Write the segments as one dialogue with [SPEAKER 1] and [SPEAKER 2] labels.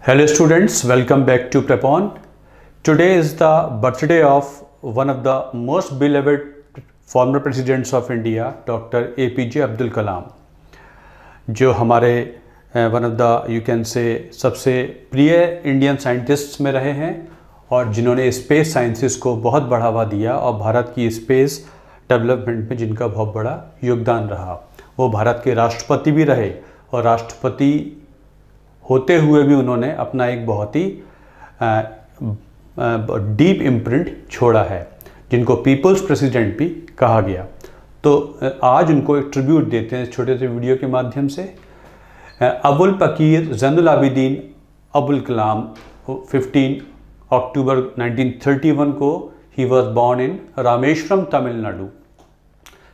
[SPEAKER 1] Hello students, welcome back to Prepon. Today is the birthday of one of the most beloved former presidents of India, Dr. APJ Abdul Kalam, जो हमारे one of the you can say सबसे प्रिय Indian scientists में रहे हैं और जिन्होंने space sciences को बहुत बढ़ावा दिया और भारत की स्पेस डेवलपमेंट में जिनका बहुत बड़ा योगदान रहा। वो भारत के राष्ट्रपति भी रहे और राष्ट्रपति होते हुए भी उन्होंने अपना एक बहुत ही डीप इम्प्रिंट छोड़ा है, जिनको पीपल्स प्रेसिडेंट भी कहा गया। तो आज उनको एक ट्रिब्यूट देते हैं छोटे से वीडियो के माध्यम से। अबुल पकीर ज़ैनुल आबिदीन अबुल कलाम 15 अक्टूबर 1931 को he was born in Rameswaram, Tamil Nadu.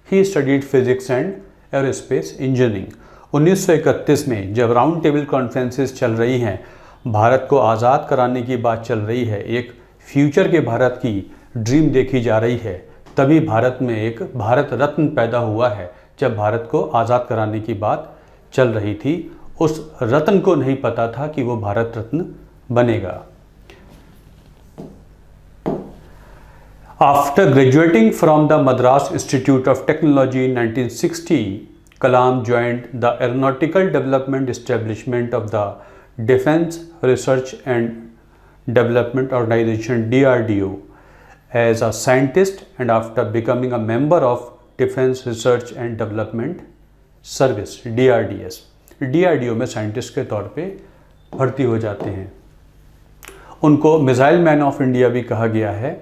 [SPEAKER 1] He studied physics and aerospace engineering. 1931 में जब राउंड टेबल कॉन्फ्रेंसेस चल रही हैं, भारत को आज़ाद कराने की बात चल रही है, एक फ्यूचर के भारत की ड्रीम देखी जा रही है, तभी भारत में एक भारत रत्न पैदा हुआ है। जब भारत को आज़ाद कराने की बात चल रही थी, उस रत्न को नहीं पता था कि वो भारत रत्न बनेगा। After graduating from the Madras institute of technology in 1960, Kalam joined the Aeronautical Development Establishment of the Defense Research and Development Organization (DRDO) as a scientist, and after becoming a member of Defense Research and Development Service (DRDS), DRDO में scientist के तौर पे भर्ती हो जाते हैं। उनको missile man of India भी कहा गया है।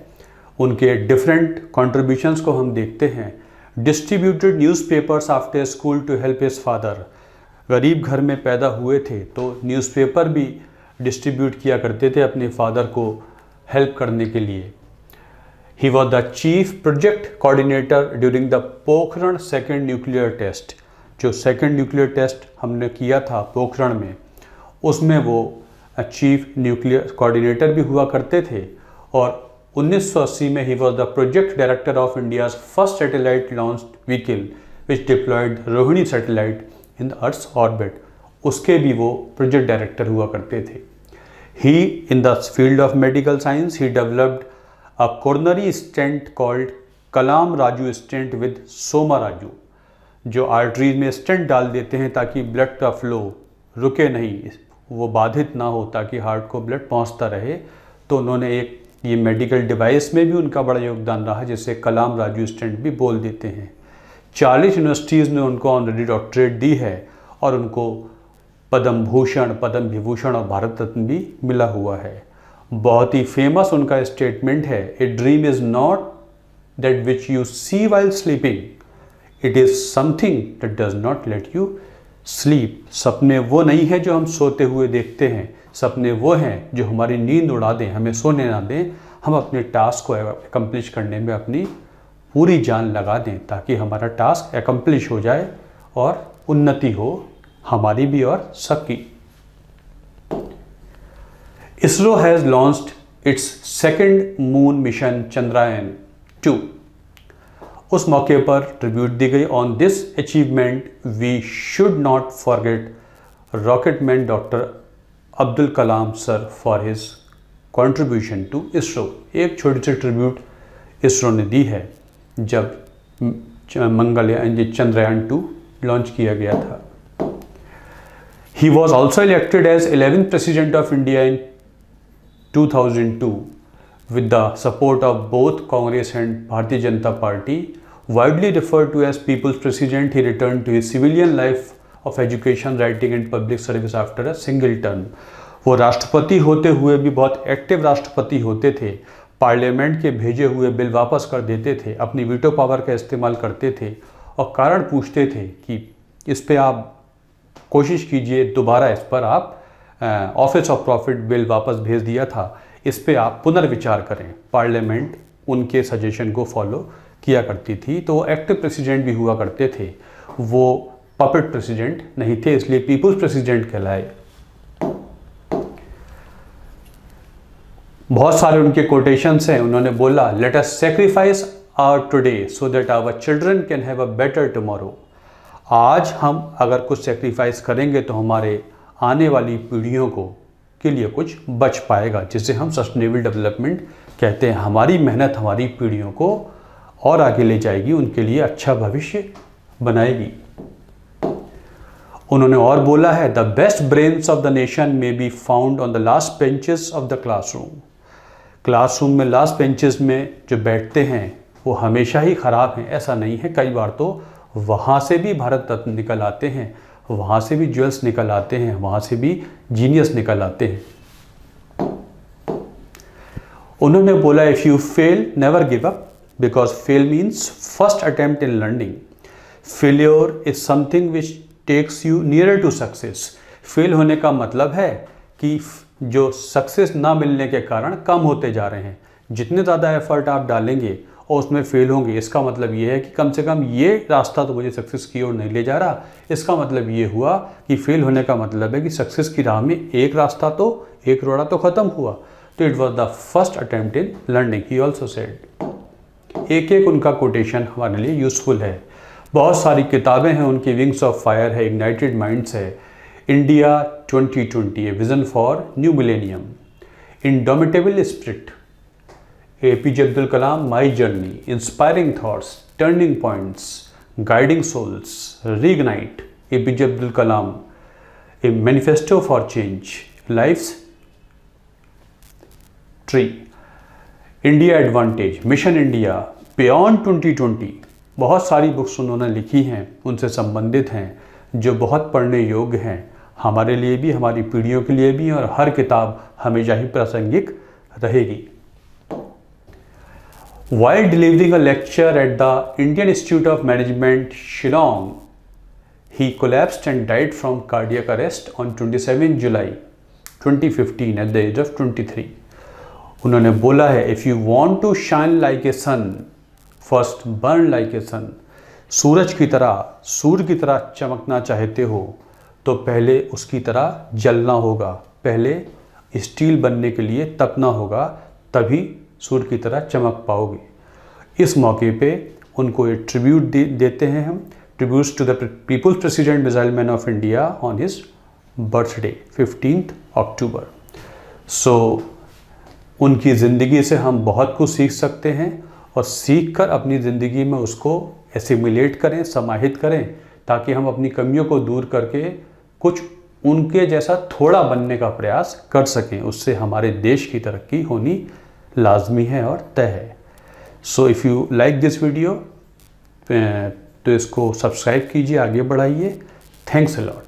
[SPEAKER 1] उनके डिफरेंट कॉन्ट्रीब्यूशंस को हम देखते हैं। Distributed newspapers after school to help his father. गरीब घर में पैदा हुए थे तो न्यूज़पेपर भी डिस्ट्रीब्यूट किया करते थे अपने फादर को हेल्प करने के लिए। He was the chief project coordinator during the Pokhran second nuclear test. जो सेकेंड न्यूक्लियर टेस्ट हमने किया था पोखरण में, उसमें वो चीफ न्यूक्लियर कोऑर्डिनेटर भी हुआ करते थे। और 1980 में ही was the project director of India's first satellite launch vehicle which deployed Rohini satellite in the earth's orbit. उसके भी वो प्रोजेक्ट डायरेक्टर हुआ करते थे। He in the field of medical science he developed a coronary stent called Kalam Raju stent with Soma Raju. जो arteries में stent डाल देते हैं ताकि ब्लड का फ्लो रुके नहीं, वो बाधित ना हो, ताकि हार्ट को ब्लड पहुंचता रहे। तो उन्होंने एक ये मेडिकल डिवाइस में भी उनका बड़ा योगदान रहा, जिसे कलाम राजू स्टेंट भी बोल देते हैं। 40 यूनिवर्सिटीज़ ने उनको ऑनरेरी डॉक्टरेट दी है और उनको पद्म भूषण, पद्म विभूषण और भारत रत्न भी मिला हुआ है। बहुत ही फेमस उनका स्टेटमेंट है, a dream is not that which you see while sleeping, it is something that does not let you sleep. सपने वो नहीं है जो हम सोते हुए देखते हैं, सपने वो हैं जो हमारी नींद उड़ा दें, हमें सोने ना दें। हम अपने टास्क को एकम्प्लिश करने में अपनी पूरी जान लगा दें ताकि हमारा टास्क एकम्प्लिश हो जाए और उन्नति हो हमारी भी और सबकी। ISRO has launched its second moon mission Chandrayaan 2। उस मौके पर ट्रिब्यूट दी गई। On this achievement we should not forget rocket man doctor Abdul Kalam sir for his contribution to ISRO. एक छोटी सी ट्रिब्यूट इसरो ने दी है जब मंगलयान चंद्रयान 2 लॉन्च किया गया था। He was also elected as 11th president of India in 2002 with the support of both Congress and Bharatiya Janata Party. Widely referred to as People's President, he returned to his civilian life of education, writing and public service after a single term. वो राष्ट्रपति होते हुए भी बहुत active राष्ट्रपति होते थे। Parliament के भेजे हुए बिल वापस कर देते थे, अपनी वीटो पावर का इस्तेमाल करते थे और कारण पूछते थे कि इस पे आप कोशिश कीजिए, दोबारा इस पर आप ऑफिस ऑफ प्रॉफिट बिल वापस भेज दिया था, इस पे आप पुनर्विचार करें। पार्लियामेंट उनके सजेशन को फॉलो किया करती थी। तो वो एक्टिव प्रेसिडेंट भी हुआ करते थे, वो पपेट प्रेसिडेंट नहीं थे, इसलिए पीपुल्स प्रेसिडेंट कहलाए। बहुत सारे उनके कोटेशंस हैं। उन्होंने बोला, let us sacrifice our today so that our children can have a better tomorrow. आज हम अगर कुछ सैक्रिफाइस करेंगे तो हमारे आने वाली पीढ़ियों को के लिए कुछ बच पाएगा, जिसे हम सस्टेनेबल डेवलपमेंट कहते हैं। हमारी मेहनत हमारी पीढ़ियों को और आगे ले जाएगी, उनके लिए अच्छा भविष्य बनाएगी। उन्होंने और बोला है, the best brains of the nation may be found on the last benches of the classroom. Classroom में लास्ट बेंचेस में जो बैठते हैं वो हमेशा ही ख़राब हैं, ऐसा नहीं है। कई बार तो वहाँ से भी भारत रत्न निकल आते हैं, वहाँ से भी ज्वेल्स निकल आते हैं, वहाँ से भी जीनियस निकल आते हैं। उन्होंने बोला, if you fail never give up, because fail means first attempt in learning. Failure is something which takes you nearer to success. Fail होने का मतलब है कि जो सक्सेस ना मिलने के कारण कम होते जा रहे हैं। जितने ज़्यादा एफर्ट आप डालेंगे और उसमें फेल होंगे, इसका मतलब ये है कि कम से कम ये रास्ता तो मुझे सक्सेस की ओर नहीं ले जा रहा। इसका मतलब ये हुआ कि फेल होने का मतलब है कि सक्सेस की राह में एक रास्ता तो, एक रोड़ा तो ख़त्म हुआ। तो it was the first attempt in learning, he also said. एक एक उनका कोटेशन हमारे लिए यूज़फुल है। बहुत सारी किताबें हैं उनकी, विंग्स ऑफ फायर है, इग्नाइटेड माइंड्स है, India 2020, a vision for new millennium, indomitable spirit, APJ Abdul Kalam, my journey, inspiring thoughts, turning points, guiding souls, reignite, APJ Abdul Kalam, a manifesto for change, life's tree, India advantage, mission India, beyond 2020। बहुत सारी books उन्होंने लिखी हैं, उनसे संबंधित हैं, जो बहुत पढ़ने योग्य हैं, हमारे लिए भी, हमारी पीढ़ियों के लिए भी, और हर किताब हमेशा ही प्रासंगिक रहेगी। While delivering a lecture at the Indian Institute of Management, Shillong, he collapsed and died from cardiac arrest on 27 July 2015 at the age of 23. उन्होंने बोला है, if you want to shine like a sun, first burn like a sun. सूरज की तरह, सूर्य की तरह चमकना चाहते हो तो पहले उसकी तरह जलना होगा, पहले स्टील बनने के लिए तपना होगा, तभी सूर्य की तरह चमक पाओगे। इस मौके पे उनको एक ट्रिब्यूट देते हैं हम, tributes to the peoples president missile man of India on his birthday 15 October. So उनकी ज़िंदगी से हम बहुत कुछ सीख सकते हैं और सीख कर अपनी ज़िंदगी में उसको एसिमिलेट करें, समाहित करें, ताकि हम अपनी कमियों को दूर करके कुछ उनके जैसा थोड़ा बनने का प्रयास कर सकें। उससे हमारे देश की तरक्की होनी लाजमी है और तय है। So if you like this video तो इसको सब्सक्राइब कीजिए, आगे बढ़ाइए। Thanks a lot.